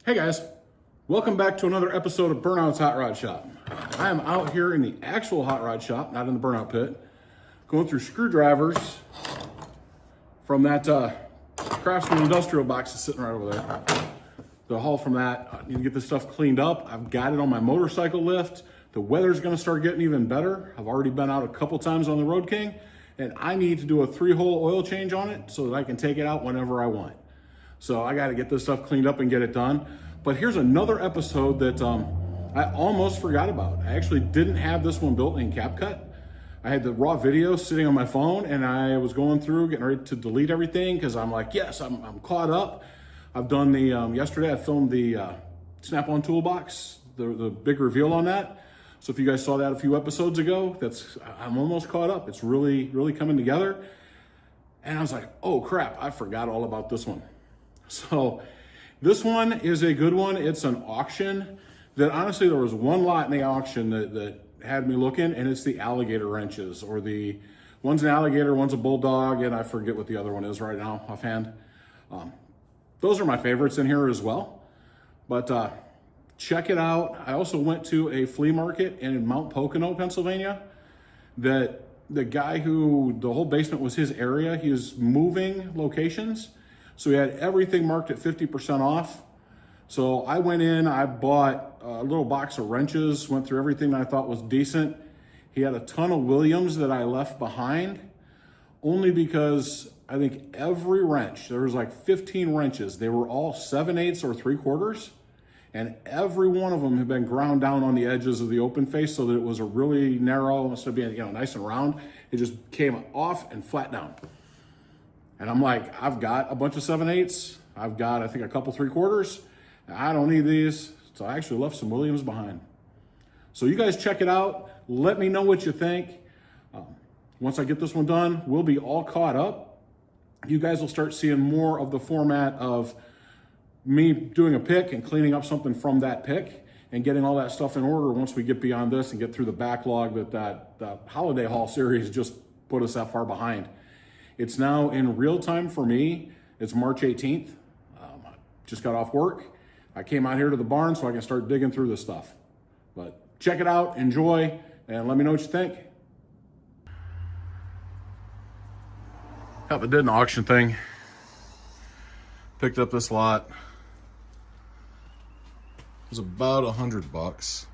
Hey guys, welcome back to another episode of Burnout's Hot Rod Shop. I am out here in the actual hot rod shop, not in the burnout pit, going through screwdrivers from that Craftsman industrial box that's sitting right over there. The haul from that, I need to get this stuff cleaned up. I've got it on my motorcycle lift. The weather's gonna start getting even better. I've already been out a couple times on the Road King, and I need to do a 3-hole oil change on it so that I can take it out whenever I want. So I got to get this stuff cleaned up and get it done. But here's another episode that I almost forgot about. I actually didn't have this one built in CapCut. I had the raw video sitting on my phone and I was going through, getting ready to delete everything because I'm like, yes, I'm caught up. I've done the, yesterday I filmed the Snap-on toolbox, the big reveal on that. So if you guys saw that a few episodes ago, I'm almost caught up. It's really coming together. And I was like, oh crap, I forgot all about this one. So this one is a good one. It's an auction that honestly, there was one lot in the auction that had me looking, and it's the Alligator wrenches, or one's an Alligator, one's a Bulldog, and I forget what the other one is right now offhand. Those are my favorites in here as well, but check it out. I also went to a flea market in Mount Pocono, Pennsylvania, that the guy who, the whole basement was his area, he was moving locations. So he had everything marked at 50% off. So I went in, I bought a little box of wrenches, went through everything that I thought was decent. He had a ton of Williams that I left behind, only because I think every wrench, there was like 15 wrenches. They were all 7/8 or 3/4, and every one of them had been ground down on the edges of the open face so that it was a really narrow, instead of being nice and round, it just came off and flat down. And I'm like, I've got a bunch of 7/8. I've got, I think, a couple 3/4. I don't need these. So I actually left some Williams behind. So you guys check it out. Let me know what you think. Once I get this one done, we'll be all caught up. You guys will start seeing more of the format of me doing a pick and cleaning up something from that pick and getting all that stuff in order once we get beyond this and get through the backlog that holiday haul series just put us that far behind. It's now in real time for me. It's March 18th. I just got off work. I came out here to the barn so I can start digging through this stuff. But check it out, enjoy, and let me know what you think. Yep, I did an auction thing. Picked up this lot. It was about $100.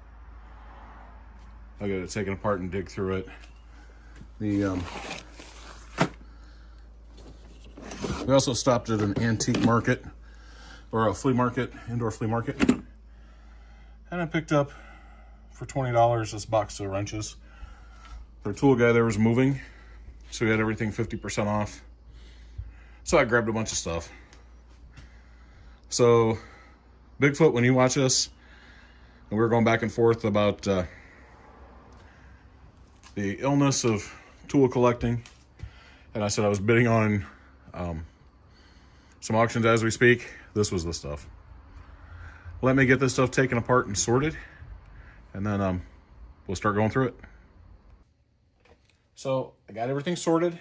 I got it taken apart and dig through it. We also stopped at an antique market, or a flea market, indoor flea market. And I picked up for $20 this box of wrenches. Their tool guy there was moving, so he had everything 50% off. So I grabbed a bunch of stuff. So Bigfoot, when you watch this, and we were going back and forth about the illness of tool collecting, and I said I was bidding on some auctions as we speak. This was the stuff. Let me get this stuff taken apart and sorted, and then we'll start going through it. So I got everything sorted.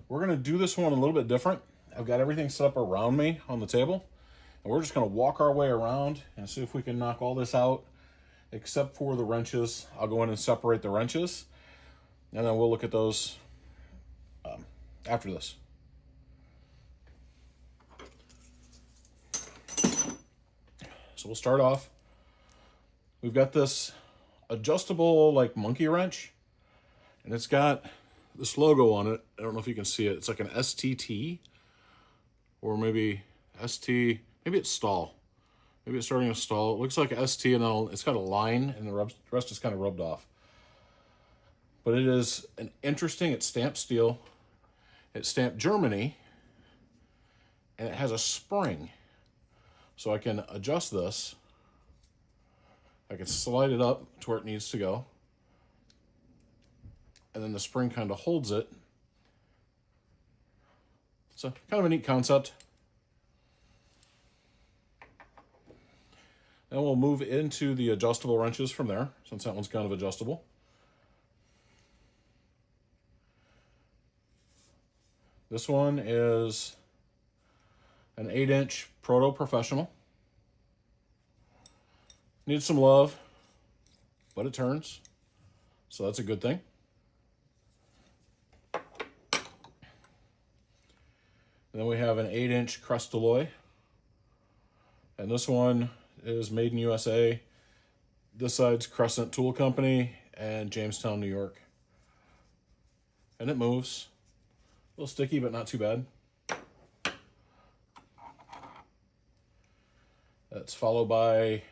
We're gonna do this one a little bit different. I've got everything set up around me on the table, and we're just gonna walk our way around and see if we can knock all this out, except for the wrenches. I'll go in and separate the wrenches, and then we'll look at those after this. So we'll start off. We've got this adjustable like monkey wrench, and it's got this logo on it. I don't know if you can see it. It's like an STT, or maybe ST, maybe it's stall. Maybe it's starting to stall. It looks like a ST, and then it's got a line, and the rest is kind of rubbed off. But it is an interesting, it's stamped steel. It's stamped Germany, and it has a spring. So I can adjust this. I can slide it up to where it needs to go. And then the spring kind of holds it. So kind of a neat concept. And we'll move into the adjustable wrenches from there, since that one's kind of adjustable. This one is an 8-inch Proto Professional. Needs some love, but it turns. So that's a good thing. And then we have an 8-inch Crystalloy. And this one is made in USA. This side's Crescent Tool Company and Jamestown, New York. And it moves. A little sticky, but not too bad. That's followed by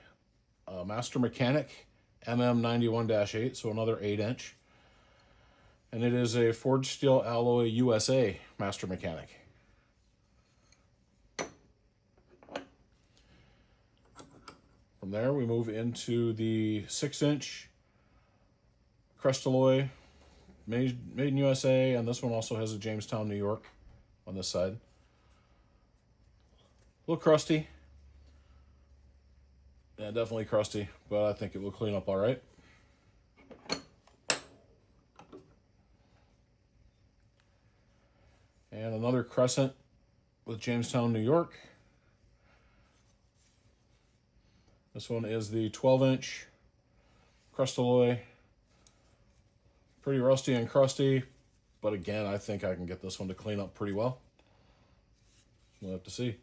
a Master Mechanic MM91-8, so another 8-inch. And it is a Forged Steel Alloy USA Master Mechanic. From there, we move into the 6-inch Crystalloy, made in USA, and this one also has a Jamestown, New York on this side. A little crusty. Yeah, definitely crusty, but I think it will clean up all right. And another Crescent with Jamestown, New York. This one is the 12-inch Crystalloy. Pretty rusty and crusty, but again, I think I can get this one to clean up pretty well. We'll have to see.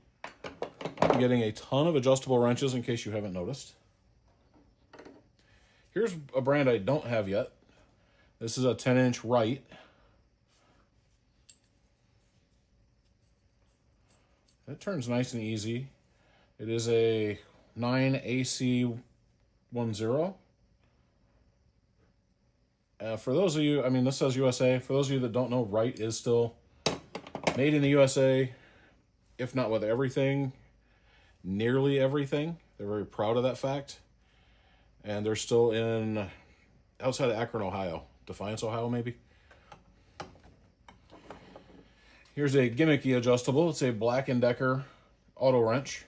I'm getting a ton of adjustable wrenches in case you haven't noticed. Here's a brand I don't have yet. This is a 10-inch Wright. It turns nice and easy. It is a 9AC10. For those of you, I mean, this says USA. For those of you that don't know, Wright is still made in the USA, if not with everything, nearly everything. They're very proud of that fact. And they're still outside of Akron, Ohio. Defiance, Ohio, maybe. Here's a gimmicky adjustable. It's a Black & Decker auto wrench.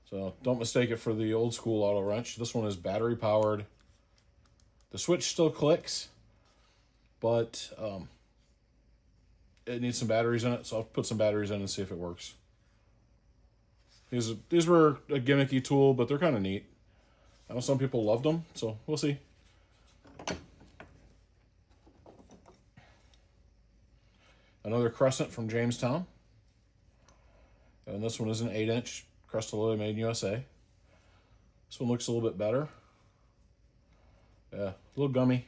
So don't mistake it for the old school auto wrench. This one is battery powered. The switch still clicks, but it needs some batteries in it, so I'll put some batteries in and see if it works. These were a gimmicky tool, but they're kind of neat. I know some people loved them, so we'll see. Another Crescent from Jamestown. And this one is an 8-inch Crystalloy made in USA. This one looks a little bit better. Yeah, a little gummy,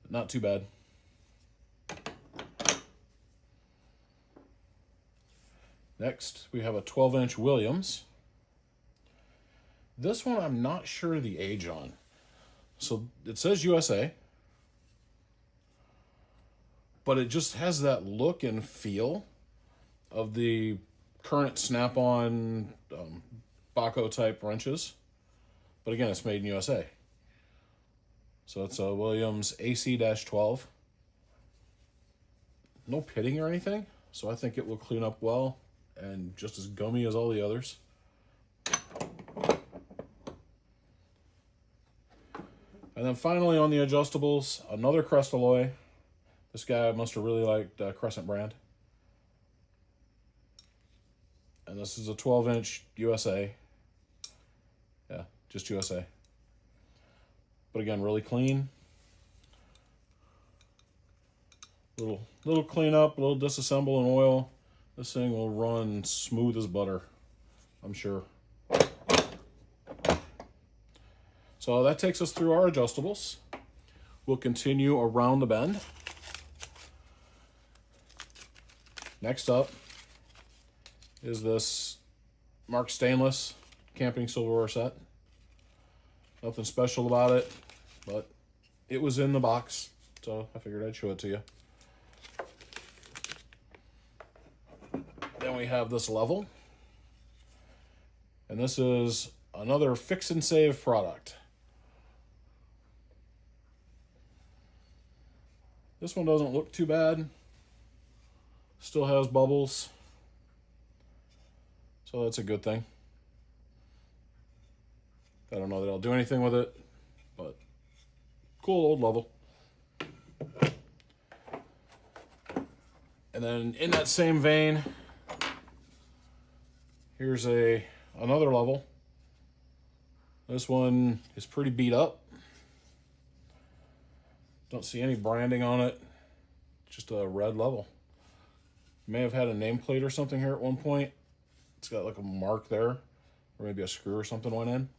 but not too bad. Next, we have a 12-inch Williams. This one I'm not sure the age on. So it says USA, but it just has that look and feel of the current snap-on Baco type wrenches. But again, it's made in USA. So it's a Williams AC-12. No pitting or anything, so I think it will clean up well and just as gummy as all the others. And then finally on the adjustables, another Crystalloy. This guy must have really liked Crescent brand. And this is a 12-inch USA. Yeah, just USA. But again, really clean. Little cleanup, a little disassemble in oil. This thing will run smooth as butter, I'm sure. So that takes us through our adjustables. We'll continue around the bend. Next up is this Mark Stainless camping silverware set. Nothing special about it, but it was in the box, so I figured I'd show it to you. Then we have this level, and this is another fix and save product. This one doesn't look too bad. Still has bubbles, so that's a good thing. I don't know that I'll do anything with it, but cool old level. And then in that same vein, here's another level. This one is pretty beat up. Don't see any branding on it. Just a red level. May have had a nameplate or something here at one point. It's got like a mark there, or maybe a screw or something went in.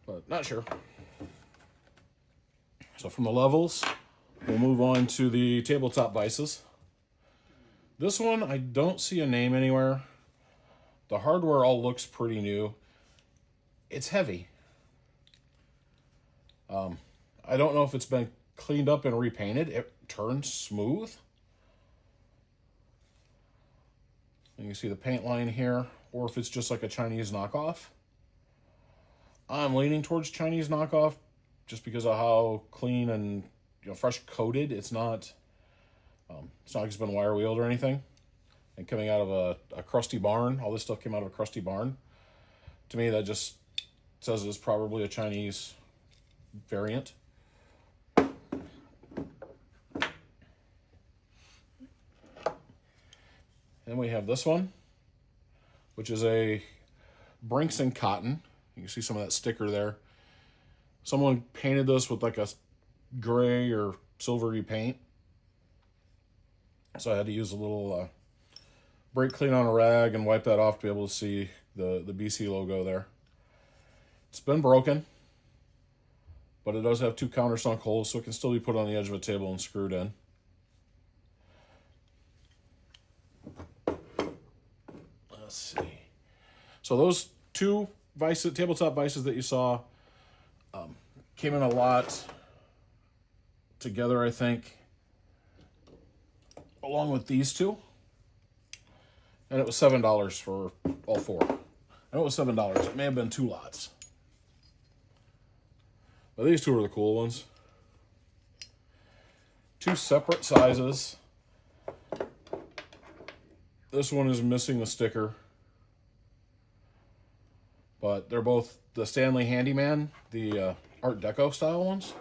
But not sure. So from the levels, we'll move on to the tabletop vices. This one, I don't see a name anywhere. The hardware all looks pretty new. It's heavy. I don't know if it's been cleaned up and repainted. It turns smooth. You can see the paint line here, or if it's just like a Chinese knockoff. I'm leaning towards Chinese knockoff just because of how clean and fresh coated. It's not like it's been wire wheeled or anything. And coming out of a crusty barn, all this stuff came out of a crusty barn. To me, that just says it's probably a Chinese variant. Then we have this one, which is a Brinks and Cotton. You can see some of that sticker there. Someone painted this with like a gray or silvery paint. So I had to use a little brake clean on a rag and wipe that off to be able to see the BC logo there. It's been broken, but it does have 2 countersunk holes, so it can still be put on the edge of a table and screwed in. Let's see. So those 2 tabletop vices that you saw came in a lot together, I think, along with these 2. And it was $7 for all 4. I know it was $7. It may have been 2 lots. But these 2 are the cool ones. 2 separate sizes. This one is missing the sticker. But they're both the Stanley Handyman, the Art Deco style ones.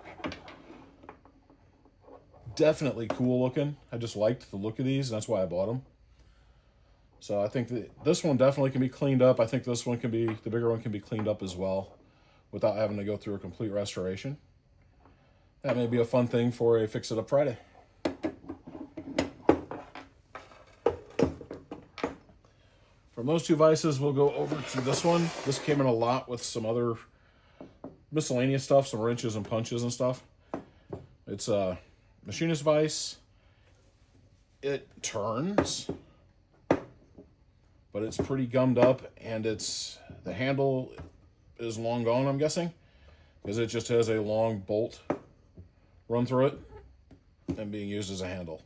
Definitely cool looking. I just liked the look of these, and that's why I bought them. So I think that this one definitely can be cleaned up. I think this one can be, the bigger one can be cleaned up as well without having to go through a complete restoration. That may be a fun thing for a Fix It Up Friday. From those 2 vices, we'll go over to this one. This came in a lot with some other miscellaneous stuff, some wrenches and punches and stuff. It's a machinist vise. It turns, but it's pretty gummed up, and the handle is long gone, I'm guessing, because it just has a long bolt run through it and being used as a handle.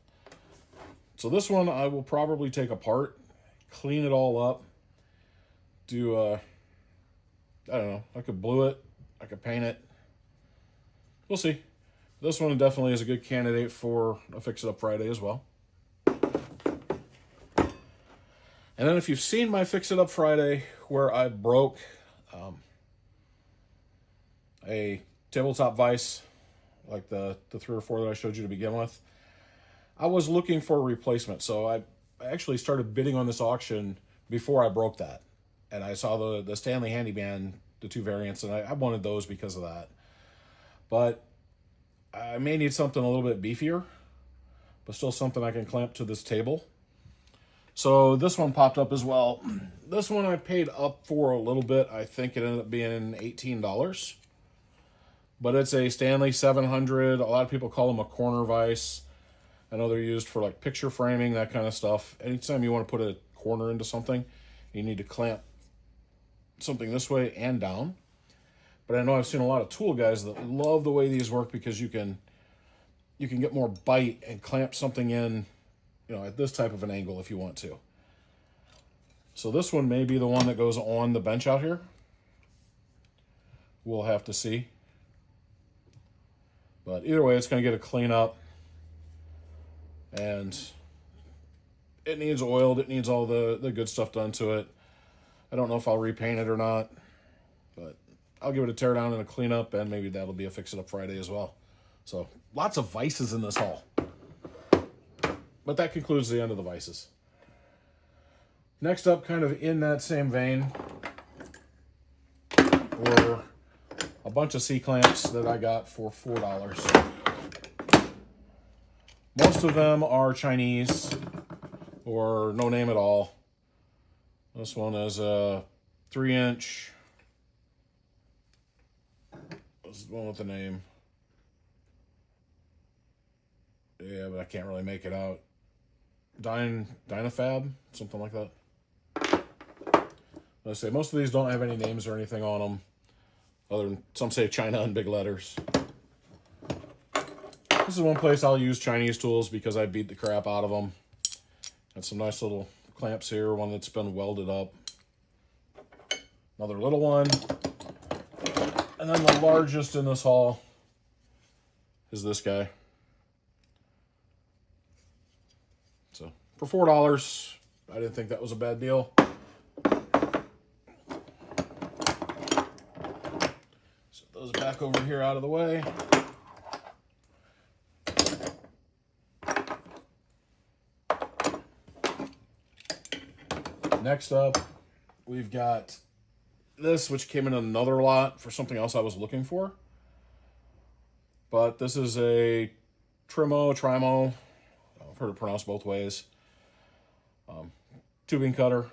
So this one I will probably take apart, clean it all up, do I don't know, I could blue it, I could paint it. We'll see. This one definitely is a good candidate for a Fix It Up Friday as well. And then if you've seen my Fix It Up Friday where I broke a tabletop vise, like the 3 or 4 that I showed you to begin with, I was looking for a replacement. So I actually started bidding on this auction before I broke that. And I saw the Stanley Handyman, the 2 variants, and I wanted those because of that. But I may need something a little bit beefier, but still something I can clamp to this table. So this one popped up as well. This one I paid up for a little bit. I think it ended up being $18. But it's a Stanley 700. A lot of people call them a corner vise. I know they're used for like picture framing, that kind of stuff. Anytime you want to put a corner into something, you need to clamp something this way and down. But I know I've seen a lot of tool guys that love the way these work because you can get more bite and clamp something in, at this type of an angle if you want to. So this one may be the one that goes on the bench out here. We'll have to see. But either way, it's going to get a clean up. And it needs oiled. It needs all the good stuff done to it. I don't know if I'll repaint it or not. But I'll give it a tear down and a clean up, and maybe that'll be a Fix It Up Friday as well. So lots of vices in this haul. But that concludes the end of the vices. Next up, kind of in that same vein, were a bunch of C-clamps that I got for $4. Most of them are Chinese or no name at all. This one is a 3-inch. This is the one with the name. Yeah, but I can't really make it out. Dynafab, something like that. Let's say most of these don't have any names or anything on them, other than some say China in big letters. This is one place I'll use Chinese tools because I beat the crap out of them. Got some nice little clamps here, one that's been welded up. Another little one. And then the largest in this haul is this guy. So for $4, I didn't think that was a bad deal. Set those back over here out of the way. Next up, we've got this, which came in another lot for something else I was looking for. But this is a Trimo. I've heard it pronounced both ways. Tubing cutter.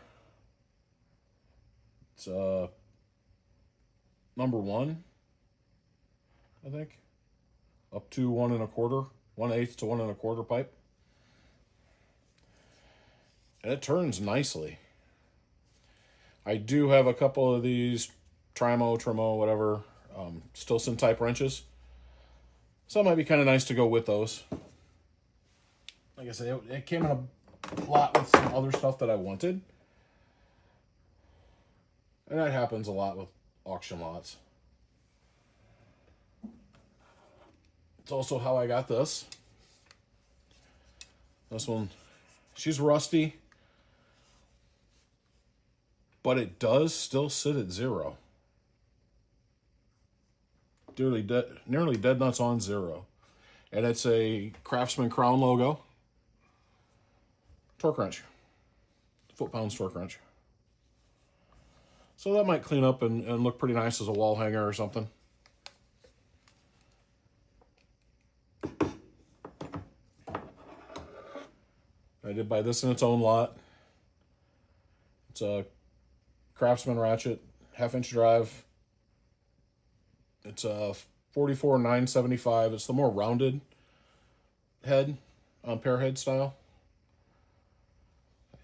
It's number 1, I think. Up to 1 1/4, 1/8 to 1 1/4 pipe. And it turns nicely. I do have a couple of these Trimo, whatever, Stilson type wrenches. So it might be kind of nice to go with those. Like I said, it came in a lot with some other stuff that I wanted. And that happens a lot with auction lots. It's also how I got this. This one, she's rusty, but it does still sit at 0. Nearly dead nuts on 0. And it's a Craftsman Crown logo. Torque wrench. Foot-pounds torque wrench. So that might clean up and look pretty nice as a wall hanger or something. I did buy this in its own lot. It's a Craftsman ratchet, 1/2-inch drive. It's a 44/975. It's the more rounded head, pear head style.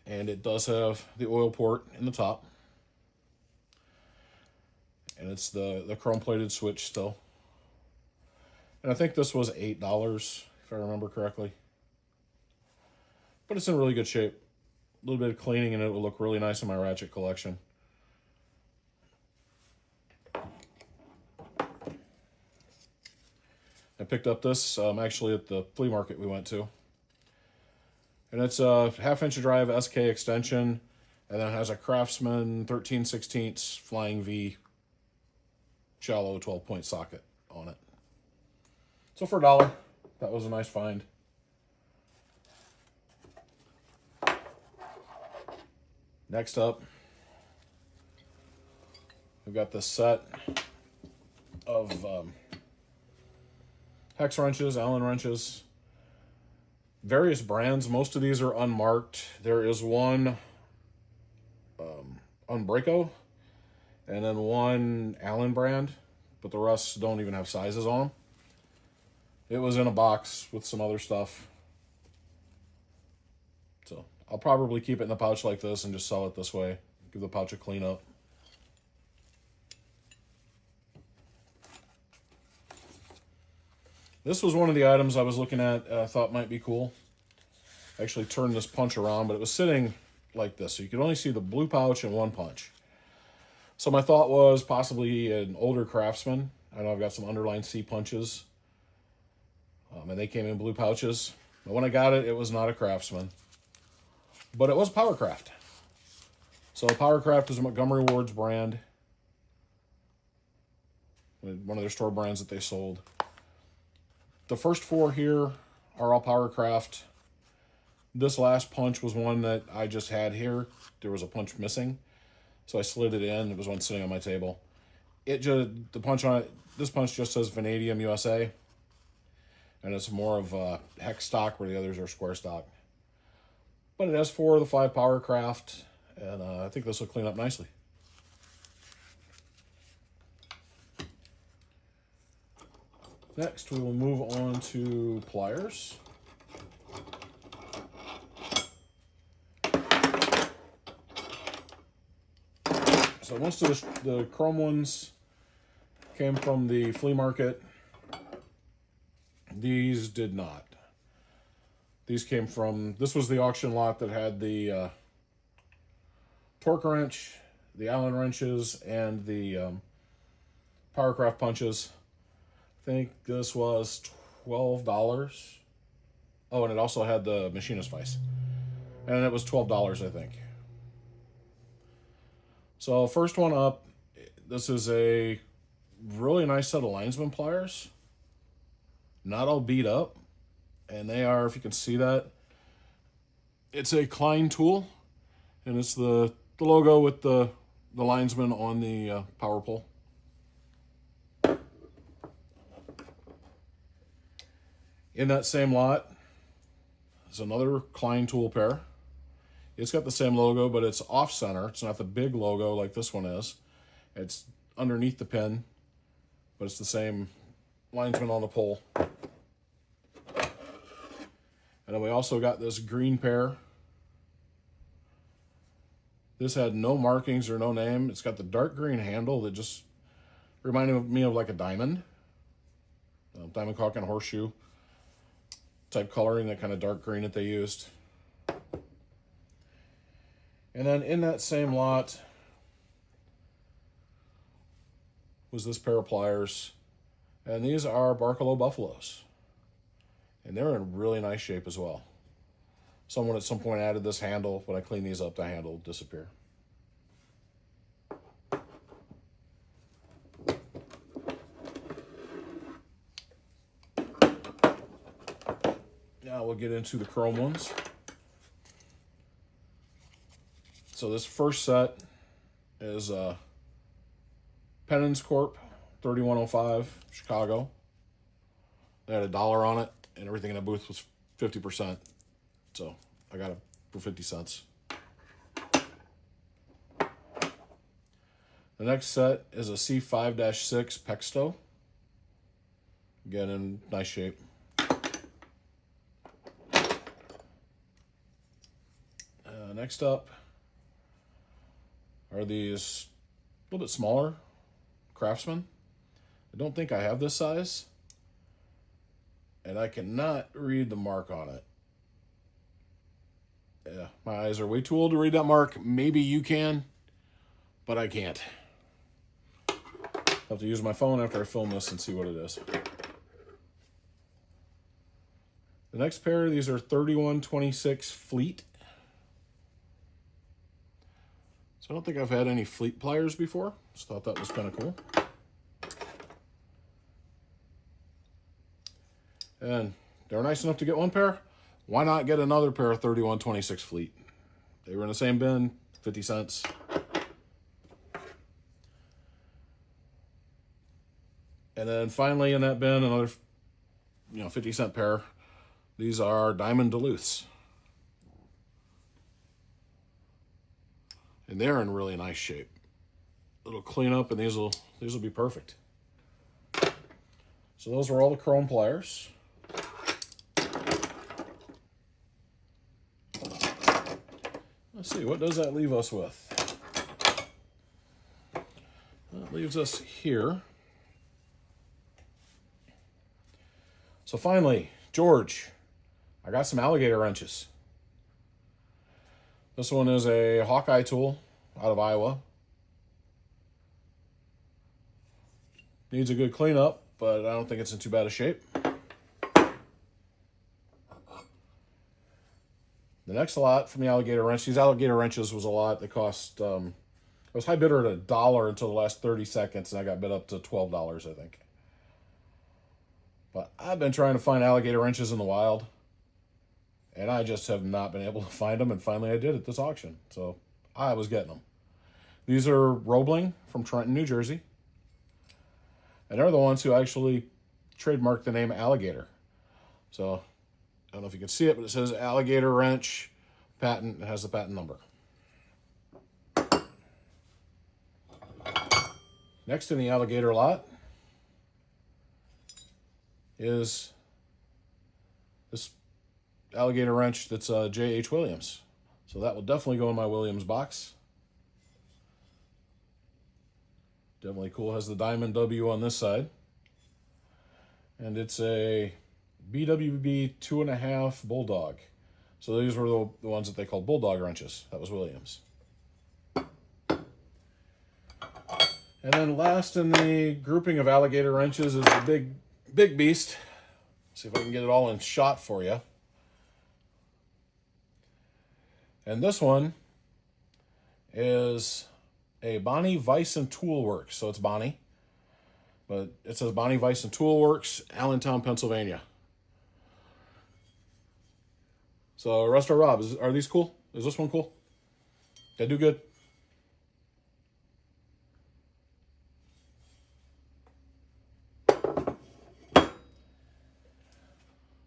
And it does have the oil port in the top. And it's the chrome-plated switch still. And I think this was $8, if I remember correctly. But it's in really good shape. A little bit of cleaning and it will look really nice in my ratchet collection. I picked up this actually at the flea market we went to. And it's a 1/2-inch drive SK extension, and then it has a Craftsman 13/16 Flying V shallow 12-point socket on it. So for $1, that was a nice find. Next up, we've got this set of hex wrenches, Allen wrenches, various brands. Most of these are unmarked. There is one Unbreako and then one Allen brand, but the rest don't even have sizes on them. It was in a box with some other stuff. So I'll probably keep it in a pouch like this and just sell it this way. Give the pouch a clean up. This was one of the items I was looking at, I thought might be cool. I actually turned this punch around, but it was sitting like this, so you could only see the blue pouch and one punch. So my thought was possibly an older Craftsman. I know I've got some underline C punches, and they came in blue pouches. But when I got it, it was not a Craftsman, but it was Powercraft. So Powercraft is a Montgomery Ward's brand, one of their store brands that they sold. The first 4 here are all Powercraft. This last punch was one that I just had here. There was a punch missing, so I slid it in. It was one sitting on my table. It just, the punch on it, this punch just says Vanadium USA. And it's more of a hex stock where the others are square stock. But it has 4 of the 5 power craft. And I think this will clean up nicely. Next, we will move on to pliers. So most of the chrome ones came from the flea market. These did not. These came from, this was the auction lot that had the torque wrench, the Allen wrenches, and the Powercraft punches. I think this was $12. Oh, and it also had the machinist vise. And it was $12, I think. So first one up, this is a really nice set of linesman pliers. Not all beat up. And they are, if you can see that, it's a Klein tool. And it's the logo with the linesman on the power pole. In that same lot is another Klein tool pair. It's got the same logo, but it's off-center. It's not the big logo like this one is. It's underneath the pin, but it's the same linesman on the pole. And then we also got this green pair. This had no markings or no name. It's got the dark green handle that just reminded me of like a diamond. Diamond caulk and horseshoe type coloring, that kind of dark green that they used. And then in that same lot was this pair of pliers. And these are Barkalow Buffaloes. And they're in really nice shape as well. Someone at some point added this handle. When I clean these up, the handle will disappear. Now we'll get into the chrome ones. So this first set is Pennins Corp 3105 Chicago. They had $1 on it, and everything in the booth was 50%. So I got it for 50 cents. The next set is a C5-6 Pexto. Again, in nice shape. Next up are these a little bit smaller Craftsman. I don't think I have this size, and I cannot read the mark on it. Yeah, my eyes are way too old to read that mark. Maybe you can, but I can't. I'll have to use my phone after I film this and see what it is. The next pair, these are 3126 Fleet. I don't think I've had any Fleet pliers before. Just thought that was kind of cool. And they were nice enough to get one pair. Why not get another pair of 3126 Fleet? They were in the same bin, 50 cents. And then finally in that bin, another 50-cent pair. These are Diamond Duluths. And they're in really nice shape. It'll clean up, and these will be perfect. So those are all the chrome pliers. Let's see, what does that leave us with? That leaves us here. So finally, George, I got some Alligator wrenches. This one is a Hawkeye tool out of Iowa. Needs a good cleanup, but I don't think it's in too bad a shape. The next lot from the Alligator wrench, these Alligator wrenches was a lot. They cost, I was high bidder at $1 until the last 30 seconds, and I got bid up to $12, I think. But I've been trying to find Alligator wrenches in the wild, and I just have not been able to find them, and finally I did at this auction. So I was getting them. These are Roebling from Trenton, New Jersey. And they're the ones who actually trademarked the name Alligator. So, I don't know if you can see it, but it says Alligator wrench, patent. It has the patent number. Next in the Alligator lot is this Alligator wrench that's J.H. Williams. So that will definitely go in my Williams box. Definitely cool. Has the diamond W on this side. And it's a BWB 2.5 Bulldog. So these were the ones that they called Bulldog wrenches. That was Williams. And then last in the grouping of Alligator wrenches is the big beast. See if I can get it all in shot for you. And this one is a Bonnie Weiss and Tool Works. So it's Bonnie, but it says Bonnie Weiss and Tool Works, Allentown, Pennsylvania. So, Ruster Rob, are these cool? Is this one cool? They do good?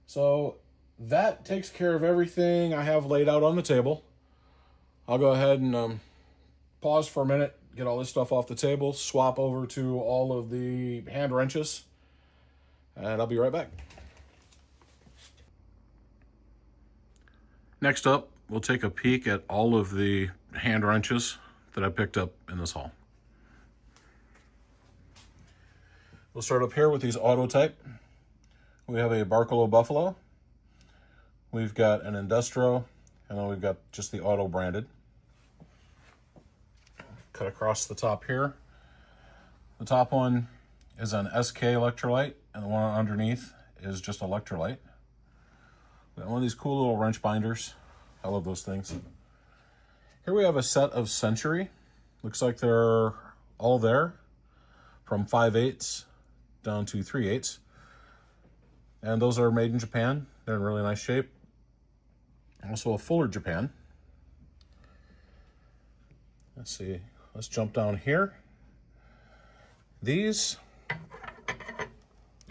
So, that takes care of everything I have laid out on the table. I'll go ahead and pause for a minute, get all this stuff off the table, swap over to all of the hand wrenches, and I'll be right back. Next up, we'll take a peek at all of the hand wrenches that I picked up in this haul. We'll start up here with these auto type. We have a Barkalow Buffalo. We've got an Industro, and then we've got just the auto branded. Cut across the top here. The top one is an SK electrolyte, and the one underneath is just electrolyte. Got one of these cool little wrench binders. I love those things. Here we have a set of Century. Looks like they're all there from 5/8 down to 3/8. And those are made in Japan. They're in really nice shape. Also a Fuller Japan. Let's see. Let's jump down here. These, I'll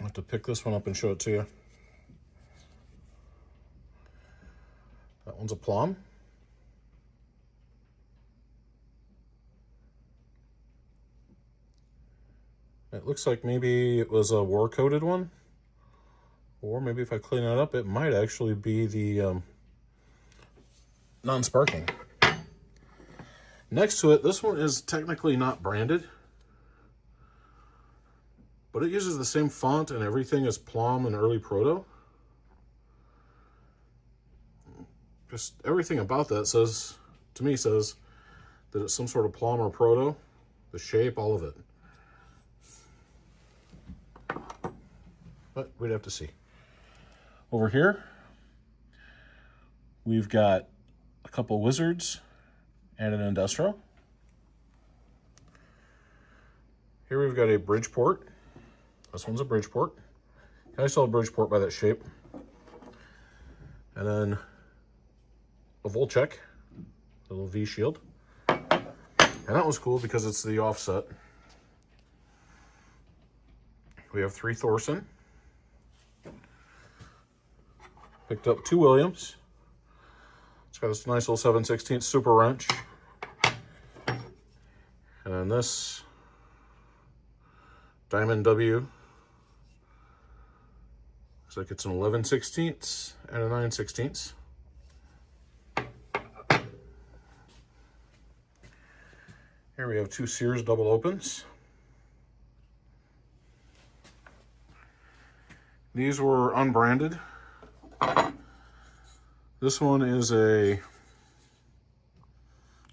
have to pick this one up and show it to you. That one's a Plum. It looks like maybe it was a war-coated one. Or maybe if I clean it up, it might actually be the non-sparking. Next to it, this one is technically not branded, but it uses the same font and everything as Plum and early Proto. Just everything about that says, to me, says that it's some sort of Plum or Proto. The shape, all of it. But we'd have to see. Over here, we've got a couple Wizards and an Industrial. Here we've got a Bridgeport. This one's a Bridgeport. I saw a Bridgeport by that shape. And then a Volchek, a little V shield. And that was cool because it's the offset. We have 3 Thorson. Picked up 2 Williams. It's got this nice little 7/16 super wrench. And then this Diamond W. Looks like it's an 11/16 and a 9/16. Here we have 2 Sears double opens. These were unbranded. This one is a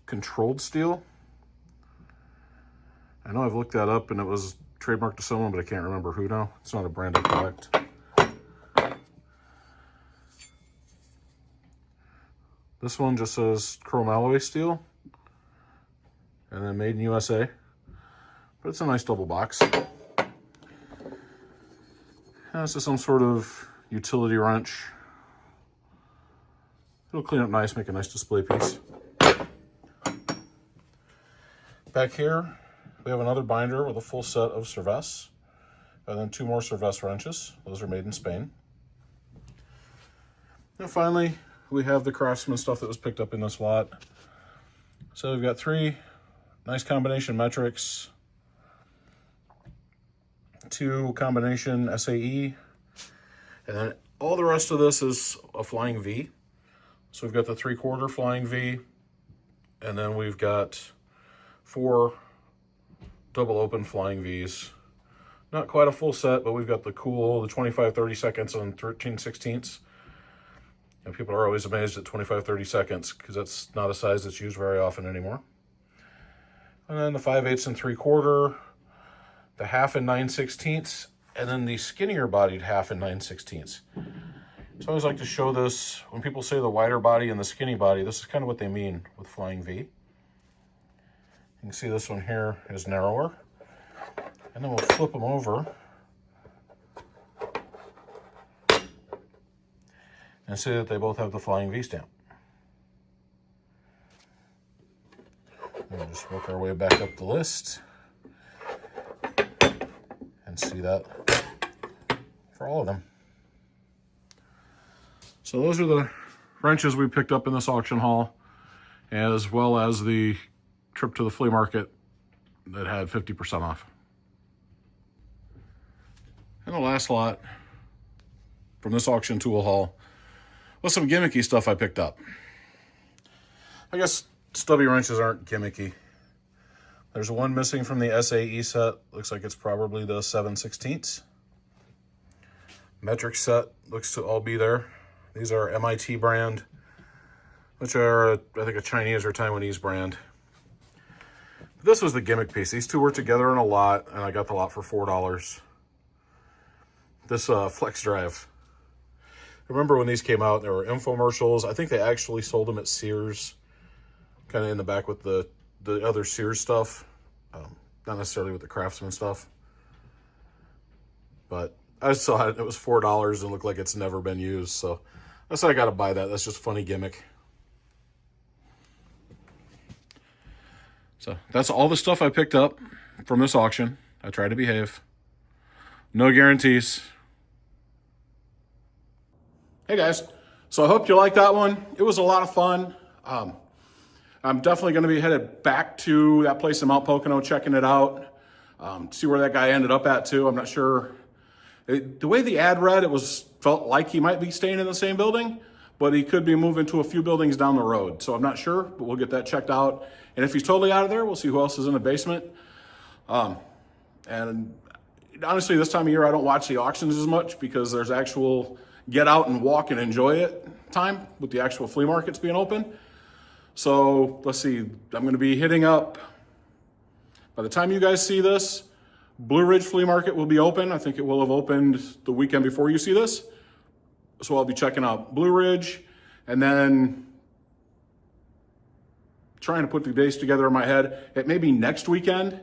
controlled steel. I know I've looked that up and it was trademarked to someone, but I can't remember who now. It's not a branded product. This one just says chrome alloy steel and then made in USA, but it's a nice double box. And this is some sort of utility wrench. It'll clean up nice, make a nice display piece. Back here, we have another binder with a full set of Cervesse. And then 2 more Cervez wrenches. Those are made in Spain. And finally, we have the Craftsman stuff that was picked up in this lot. So we've got 3 nice combination metrics, 2 combination SAE, and then all the rest of this is a flying V. So we've got the 3/4 flying V, and then we've got 4 double open flying Vs. Not quite a full set, but we've got the 25/32 and 13/16. And people are always amazed at 25/32 because that's not a size that's used very often anymore. And then the 5/8 and 3/4, the 1/2 and 9/16, and then the skinnier bodied 1/2 and 9/16. So I always like to show this, when people say the wider body and the skinny body, this is kind of what they mean with flying V. You can see this one here is narrower. And then we'll flip them over and see that they both have the flying V stamp. We'll just work our way back up the list and see that for all of them. So those are the wrenches we picked up in this auction haul, as well as the trip to the flea market that had 50% off. And the last lot from this auction tool haul was some gimmicky stuff I picked up. I guess stubby wrenches aren't gimmicky. There's one missing from the SAE set. Looks like it's probably the 7/16. Metric set looks to all be there. These are MIT brand, which are, I think, a Chinese or Taiwanese brand. This was the gimmick piece. These 2 were together in a lot, and I got the lot for $4. This flex drive. I remember when these came out, there were infomercials. I think they actually sold them at Sears, kind of in the back with the other Sears stuff, not necessarily with the Craftsman stuff. But I saw it, it was $4 and looked like it's never been used. So I said I got to buy that. That's just a funny gimmick. So that's all the stuff I picked up from this auction. I tried to behave. No guarantees. Hey guys, so I hope you liked that one. It was a lot of fun. I'm definitely going to be headed back to that place in Mount Pocono, checking it out, see where that guy ended up at too. I'm not sure. The way the ad read, felt like he might be staying in the same building, but he could be moving to a few buildings down the road. So I'm not sure, but we'll get that checked out. And if he's totally out of there, we'll see who else is in the basement. And honestly, this time of year, I don't watch the auctions as much because there's actual get out and walk and enjoy it time with the actual flea markets being open. So let's see, I'm going to be hitting up, by the time you guys see this, Blue Ridge Flea Market will be open. I think it will have opened the weekend before you see this. So I'll be checking out Blue Ridge and then trying to put the days together in my head. It may be next weekend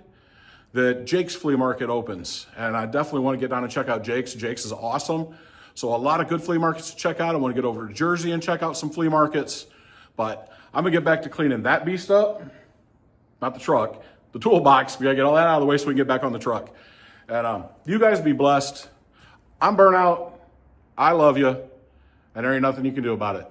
that Jake's Flea Market opens. And I definitely want to get down and check out Jake's. Jake's is awesome. So a lot of good flea markets to check out. I want to get over to Jersey and check out some flea markets. But I'm going to get back to cleaning that beast up. Not the truck, the toolbox. We got to get all that out of the way so we can get back on the truck. And you guys be blessed. I'm burnout. I love you. And there ain't nothing you can do about it.